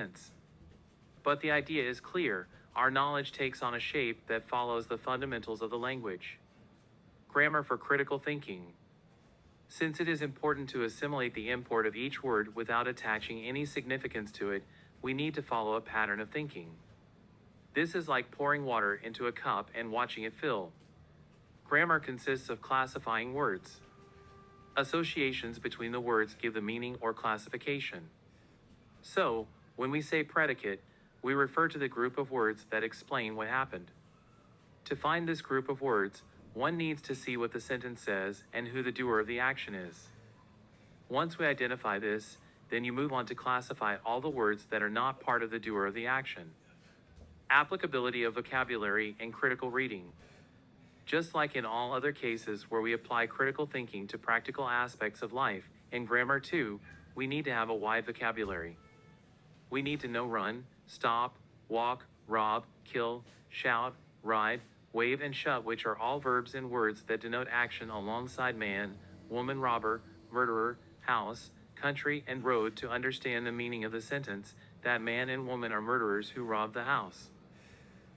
sense. But the idea is clear. Our knowledge takes on a shape that follows the fundamentals of the language. Grammar for critical thinking. Since it is important to assimilate the import of each word without attaching any significance to it, we need to follow a pattern of thinking. This is like pouring water into a cup and watching it fill. Grammar consists of classifying words. Associations between the words give the meaning or classification. So, when we say predicate, we refer to the group of words that explain what happened. To find this group of words, one needs to see what the sentence says and who the doer of the action is. Once we identify this, then you move on to classify all the words that are not part of the doer of the action. Applicability of vocabulary and critical reading. Just like in all other cases where we apply critical thinking to practical aspects of life, in grammar too, we need to have a wide vocabulary. We need to know run, stop, walk, rob, kill, shout, ride, wave, and shut, which are all verbs and words that denote action alongside man, woman, robber, murderer, house, country, and road, to understand the meaning of the sentence that man and woman are murderers who robbed the house.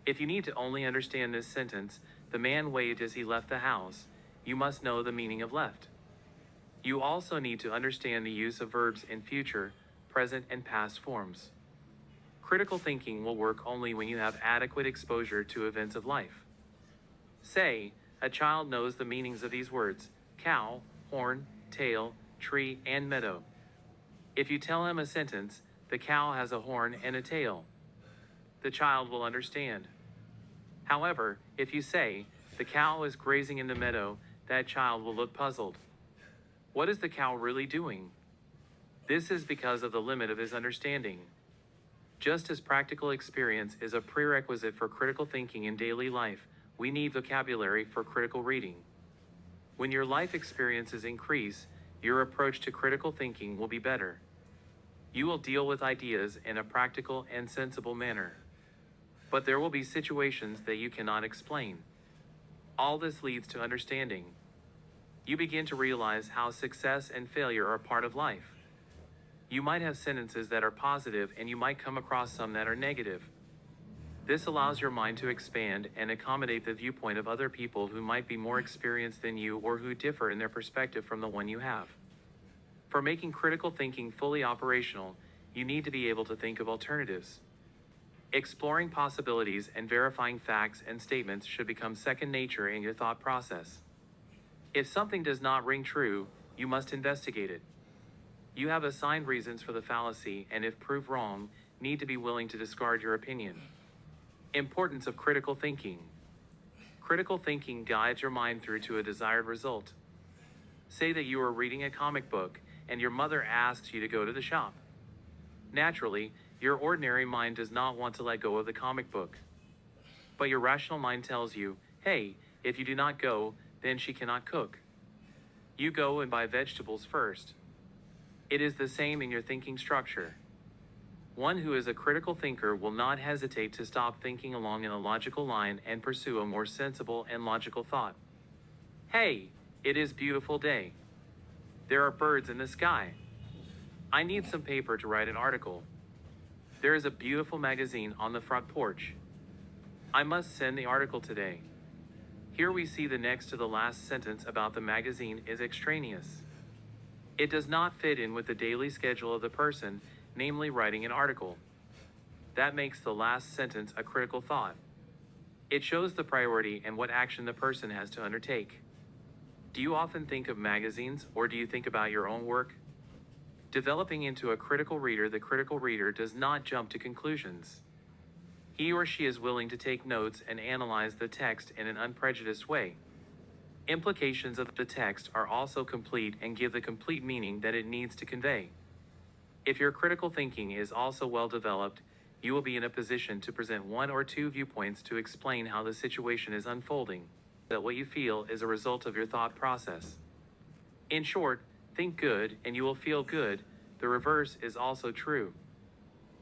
If you need to only understand this sentence, the man waved as he left the house, you must know the meaning of left. You also need to understand the use of verbs in future, present, and past forms. Critical thinking will work only when you have adequate exposure to events of life. Say, a child knows the meanings of these words: cow, horn, tail, tree, and meadow. If you tell him a sentence, the cow has a horn and a tail, the child will understand. However, if you say, the cow is grazing in the meadow, that child will look puzzled. What is the cow really doing? This is because of the limit of his understanding. Just as practical experience is a prerequisite for critical thinking in daily life, we need vocabulary for critical reading. When your life experiences increase, your approach to critical thinking will be better. You will deal with ideas in a practical and sensible manner. But there will be situations that you cannot explain. All this leads to understanding. You begin to realize how success and failure are part of life. You might have sentences that are positive, and you might come across some that are negative. This allows your mind to expand and accommodate the viewpoint of other people who might be more experienced than you or who differ in their perspective from the one you have. For making critical thinking fully operational, you need to be able to think of alternatives. Exploring possibilities and verifying facts and statements should become second nature in your thought process. If something does not ring true, you must investigate it. You have assigned reasons for the fallacy, and if proved wrong, need to be willing to discard your opinion. Importance of critical thinking. Critical thinking guides your mind through to a desired result. Say that you are reading a comic book, and your mother asks you to go to the shop. Naturally, your ordinary mind does not want to let go of the comic book. But your rational mind tells you, hey, if you do not go, then she cannot cook. You go and buy vegetables first. It is the same in your thinking structure. One who is a critical thinker will not hesitate to stop thinking along in a logical line and pursue a more sensible and logical thought. Hey, it is a beautiful day. There are birds in the sky. I need some paper to write an article. There is a beautiful magazine on the front porch. I must send the article today. Here we see the next to the last sentence about the magazine is extraneous. It does not fit in with the daily schedule of the person, namely writing an article. That makes the last sentence a critical thought. It shows the priority and what action the person has to undertake. Do you often think of magazines, or do you think about your own work? Developing into a critical reader, the critical reader does not jump to conclusions. He or she is willing to take notes and analyze the text in an unprejudiced way. Implications of the text are also complete and give the complete meaning that it needs to convey. If your critical thinking is also well developed, you will be in a position to present one or two viewpoints to explain how the situation is unfolding, that what you feel is a result of your thought process. In short, think good and you will feel good. The reverse is also true.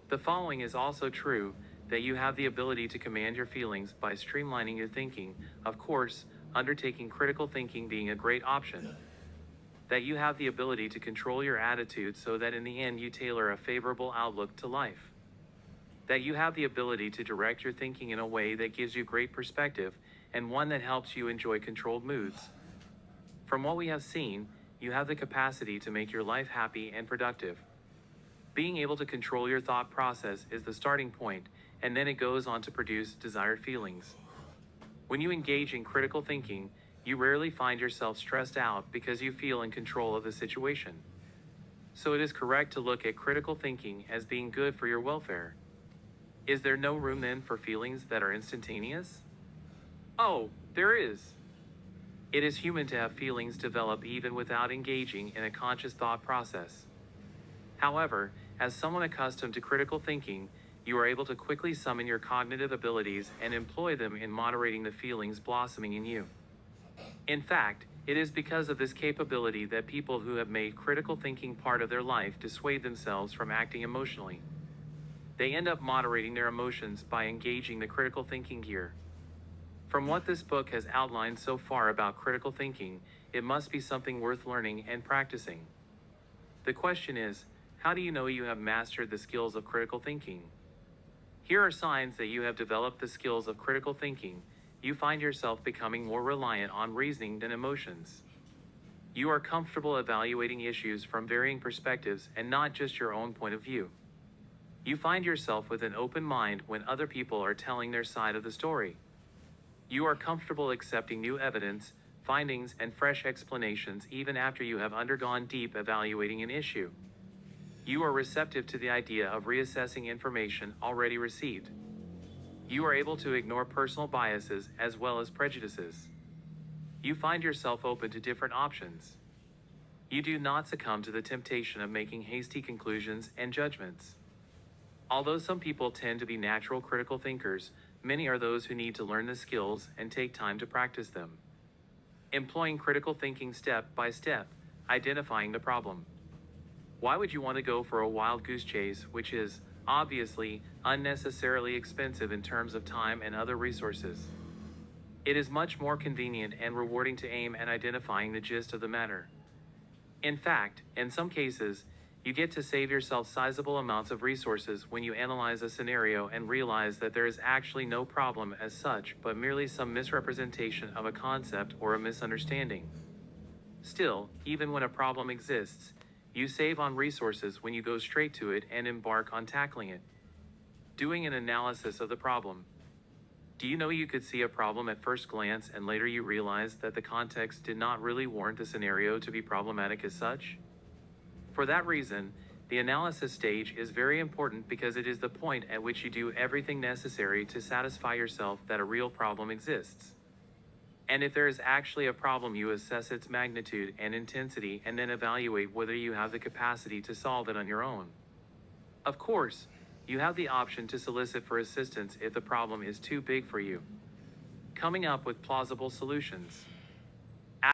The following is also true, that you have the ability to command your feelings by streamlining your thinking, of course, undertaking critical thinking being a great option. That you have the ability to control your attitude so that in the end you tailor a favorable outlook to life. that you have the ability to direct your thinking in a way that gives you great perspective and one that helps you enjoy controlled moods. From what we have seen, you have the capacity to make your life happy and productive. Being able to control your thought process is the starting point, and then it goes on to produce desired feelings. When you engage in critical thinking, you rarely find yourself stressed out because you feel in control of the situation. So it is correct to look at critical thinking as being good for your welfare. Is there no room then for feelings that are instantaneous? Oh, there is. It is human to have feelings develop even without engaging in a conscious thought process. However, as someone accustomed to critical thinking, you are able to quickly summon your cognitive abilities and employ them in moderating the feelings blossoming in you. In fact, it is because of this capability that people who have made critical thinking part of their life dissuade themselves from acting emotionally. They end up moderating their emotions by engaging the critical thinking gear. From what this book has outlined so far about critical thinking, it must be something worth learning and practicing. The question is, how do you know you have mastered the skills of critical thinking? Here are signs that you have developed the skills of critical thinking. You find yourself becoming more reliant on reasoning than emotions. You are comfortable evaluating issues from varying perspectives and not just your own point of view. You find yourself with an open mind when other people are telling their side of the story. You are comfortable accepting new evidence, findings, and fresh explanations even after you have undergone deep evaluating an issue. You are receptive to the idea of reassessing information already received. You are able to ignore personal biases as well as prejudices. You find yourself open to different options. You do not succumb to the temptation of making hasty conclusions and judgments. Although some people tend to be natural critical thinkers, many are those who need to learn the skills and take time to practice them. Employing critical thinking step by step, identifying the problem. Why would you want to go for a wild goose chase, which is, obviously, unnecessarily expensive in terms of time and other resources? It is much more convenient and rewarding to aim at identifying the gist of the matter. In fact, in some cases, you get to save yourself sizable amounts of resources when you analyze a scenario and realize that there is actually no problem as such, but merely some misrepresentation of a concept or a misunderstanding. Still, even when a problem exists, you save on resources when you go straight to it and embark on tackling it. Doing an analysis of the problem. Do you know you could see a problem at first glance and later you realize that the context did not really warrant the scenario to be problematic as such? For that reason, the analysis stage is very important because it is the point at which you do everything necessary to satisfy yourself that a real problem exists. And if there is actually a problem, you assess its magnitude and intensity and then evaluate whether you have the capacity to solve it on your own. Of course, you have the option to solicit for assistance if the problem is too big for you. Coming up with plausible solutions.